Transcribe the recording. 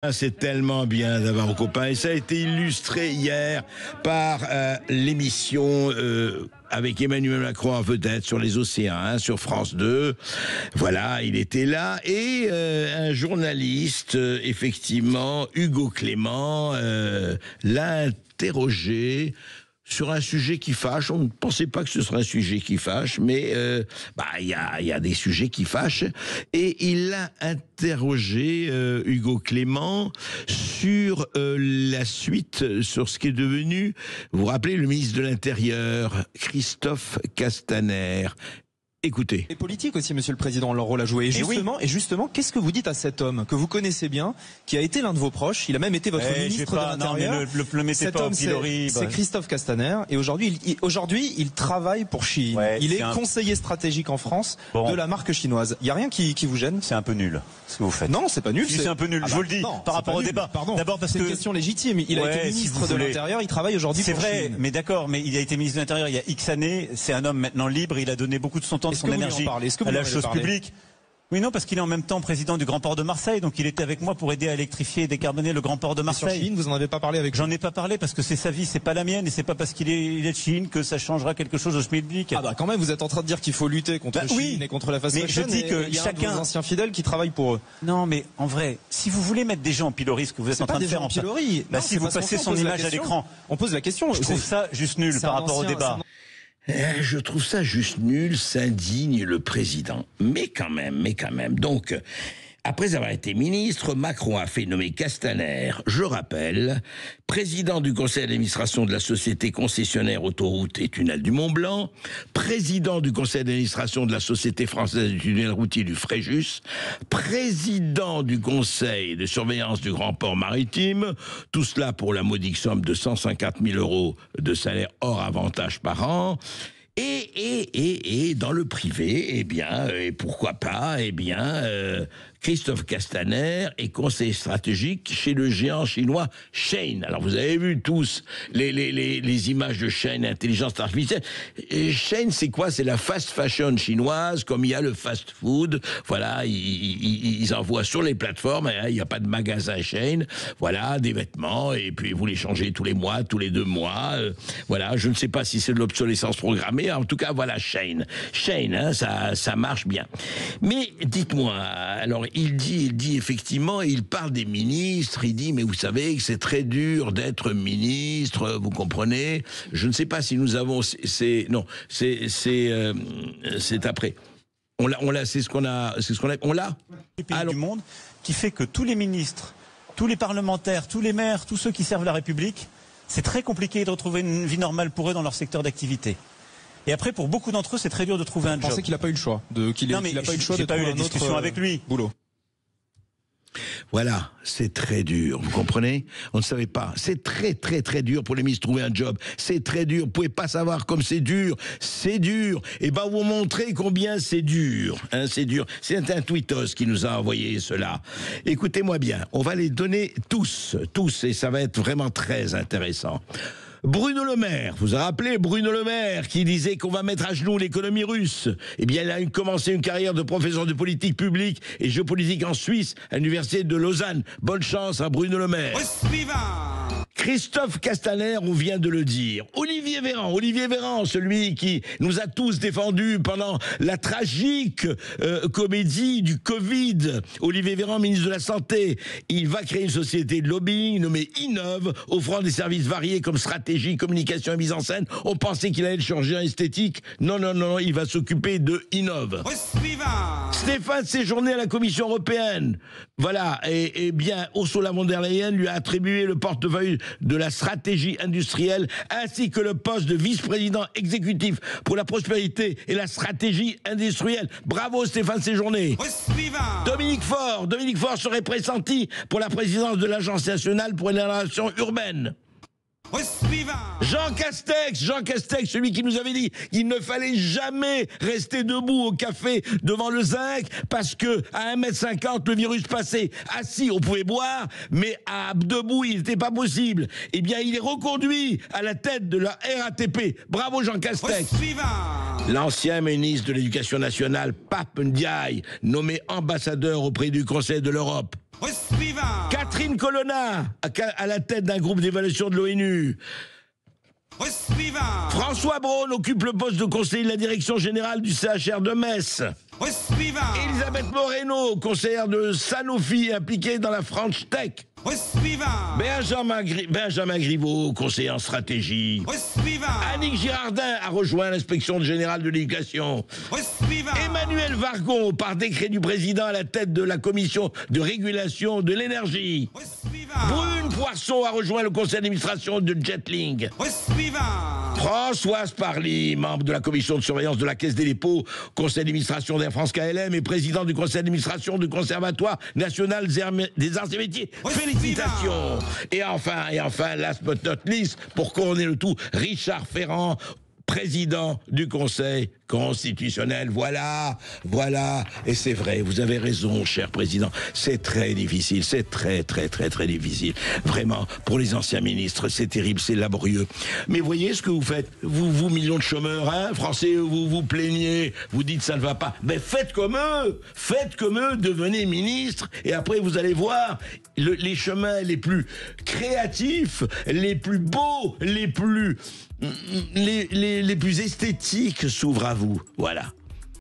Ah, c'est tellement bien d'avoir vos copains et ça a été illustré hier par l'émission avec Emmanuel Macron en vedette sur les océans, hein, sur France 2. Voilà, il était là et un journaliste, effectivement, Hugo Clément, l'a interrogé sur un sujet qui fâche. On ne pensait pas que ce serait un sujet qui fâche, mais il y a des sujets qui fâchent. Et il a interrogé Hugo Clément sur la suite, sur ce qui est devenu, vous vous rappelez, le ministre de l'Intérieur, Christophe Castaner. Écoutez. Les politiques aussi, Monsieur le Président, ont leur rôle à jouer. Et justement, qu'est-ce que vous dites à cet homme que vous connaissez bien, qui a été l'un de vos proches, il a même été votre ministre de l'Intérieur. Non, mais le mettez pas en pilori. C'est Christophe Castaner, et aujourd'hui, il travaille pour Shein. Ouais, il est conseiller stratégique en France de la marque chinoise. Il y a rien qui vous gêne? C'est un peu nul ce que vous faites. Non, c'est pas nul. C'est un peu nul. Je vous le dis. Par rapport au débat. Pardon. D'abord parce que c'est une question légitime. Il a été ministre de l'Intérieur. Il travaille aujourd'hui pour Shein. C'est vrai, mais d'accord. Mais il a été ministre de l'Intérieur il y a X années. C'est un homme maintenant libre. Il a donné beaucoup de son temps, de son énergie à la chose publique. Oui, non, parce qu'il est en même temps président du Grand Port de Marseille, donc il était avec moi pour aider à électrifier et décarboner le Grand Port de Marseille. Sur Chine, vous en avez pas parlé avec lui? J'en ai pas parlé parce que c'est sa vie, c'est pas la mienne, et c'est pas parce qu'il est de Chine que ça changera quelque chose au schmilblick. Ah bah quand même, vous êtes en train de dire qu'il faut lutter contre Chine et contre la fast fashion. Mais je dis que il y a chacun, un de vos anciens fidèles qui travaille pour eux. Non, mais en vrai, si vous voulez mettre des gens en pilori, ce que vous êtes en train de faire en pilori, si vous passez son image à l'écran, on pose la question. Je trouve ça juste nul par rapport au débat. Je trouve ça juste nul, s'indigne le président. Mais quand même. Donc, après avoir été ministre, Macron a fait nommer Castaner, je rappelle, président du conseil d'administration de la société concessionnaire autoroute et tunnel du Mont-Blanc, président du conseil d'administration de la société française du tunnel routier du Fréjus, président du conseil de surveillance du grand port maritime, tout cela pour la modique somme de 150 000 € de salaire hors avantage par an. Et dans le privé, et pourquoi pas, Christophe Castaner est conseiller stratégique chez le géant chinois Shein. Alors vous avez vu tous les images de Shein, intelligence artificielle. Et Shein, c'est quoi? C'est la fast fashion chinoise, comme il y a le fast food. Voilà, ils envoient sur les plateformes, il n'y a pas de magasin Shein. Voilà, des vêtements, et puis vous les changez tous les mois, tous les 2 mois. Voilà, je ne sais pas si c'est de l'obsolescence programmée. En tout cas, voilà, Shein, hein, ça marche bien. Mais dites-moi, alors il dit effectivement, il parle des ministres, il dit, mais vous savez que c'est très dur d'être ministre, vous comprenez? Je ne sais pas si nous avons, c'est après. C'est ce qu'on a, on l'a? Les pays du monde qui fait que tous les ministres, tous les parlementaires, tous les maires, tous ceux qui servent la République, c'est très compliqué de retrouver une vie normale pour eux dans leur secteur d'activité. Et après, pour beaucoup d'entre eux, c'est très dur de trouver un job. Vous pensez qu'il n'a pas eu le choix de trouver la discussion avec lui. Boulot. Voilà, c'est très dur, vous comprenez? On ne savait pas. C'est très dur pour les ministres de trouver un job. C'est très dur. Vous pouvez pas savoir comme c'est dur. C'est dur. Et ben, vous montrez combien c'est dur. Hein, c'est dur. C'est un tweetos qui nous a envoyé cela. Écoutez-moi bien. On va les donner tous, et ça va être vraiment très intéressant. Bruno Le Maire, vous vous rappelez Bruno Le Maire qui disait qu'on va mettre à genoux l'économie russe? Eh bien, il a commencé une carrière de professeur de politique publique et géopolitique en Suisse, à l'université de Lausanne. Bonne chance à Bruno Le Maire. Christophe Castaner, on vient de le dire. Olivier Véran, celui qui nous a tous défendus pendant la tragique comédie du Covid. Olivier Véran, ministre de la Santé, il va créer une société de lobbying nommée Innov, offrant des services variés comme stratégie, communication et mise en scène. On pensait qu'il allait être chirurgien esthétique. Non, il va s'occuper de Innov. Stéphane Séjourné à la Commission européenne. Voilà, et bien, Ursula von der Leyen lui a attribué le portefeuille de la stratégie industrielle ainsi que le poste de vice-président exécutif pour la prospérité et la stratégie industrielle. Bravo Stéphane Séjourné. Dominique Faure serait pressenti pour la présidence de l'Agence nationale pour l'innovation urbaine. Jean Castex, celui qui nous avait dit qu'il ne fallait jamais rester debout au café devant le zinc parce que à 1,50 m le virus passait. Assis, on pouvait boire, mais debout, il n'était pas possible. Eh bien, il est reconduit à la tête de la RATP. Bravo Jean Castex. L'ancien ministre de l'Éducation nationale, Pape Ndiaye, nommé ambassadeur auprès du Conseil de l'Europe. Catherine Colonna, à la tête d'un groupe d'évaluation de l'ONU. François Braun occupe le poste de conseiller de la direction générale du CHR de Metz. Elisabeth Moreno, conseillère de Sanofi impliquée dans la French Tech. Benjamin Griveaux, conseiller en stratégie. Annick Girardin a rejoint l'inspection générale de l'éducation. Emmanuel Vargon, par décret du président à la tête de la commission de régulation de l'énergie. Brune Poisson a rejoint le conseil d'administration de Jetling. Françoise Parly, membre de la commission de surveillance de la Caisse des dépôts, conseil d'administration d'Air France KLM et président du conseil d'administration du Conservatoire national des arts et métiers. Félicitations. Et enfin, last but not least, pour couronner le tout, Richard Ferrand, président du Conseil constitutionnel. Voilà. Et c'est vrai, vous avez raison, cher président. C'est très difficile, c'est très difficile. Vraiment, pour les anciens ministres, c'est terrible, c'est laborieux. Mais voyez ce que vous faites. Vous millions de chômeurs, hein, français, vous vous plaignez, vous dites ça ne va pas. Mais faites comme eux, devenez ministre, et après vous allez voir les chemins les plus créatifs, les plus beaux, les plus esthétiques s'ouvrent à vous. Voilà.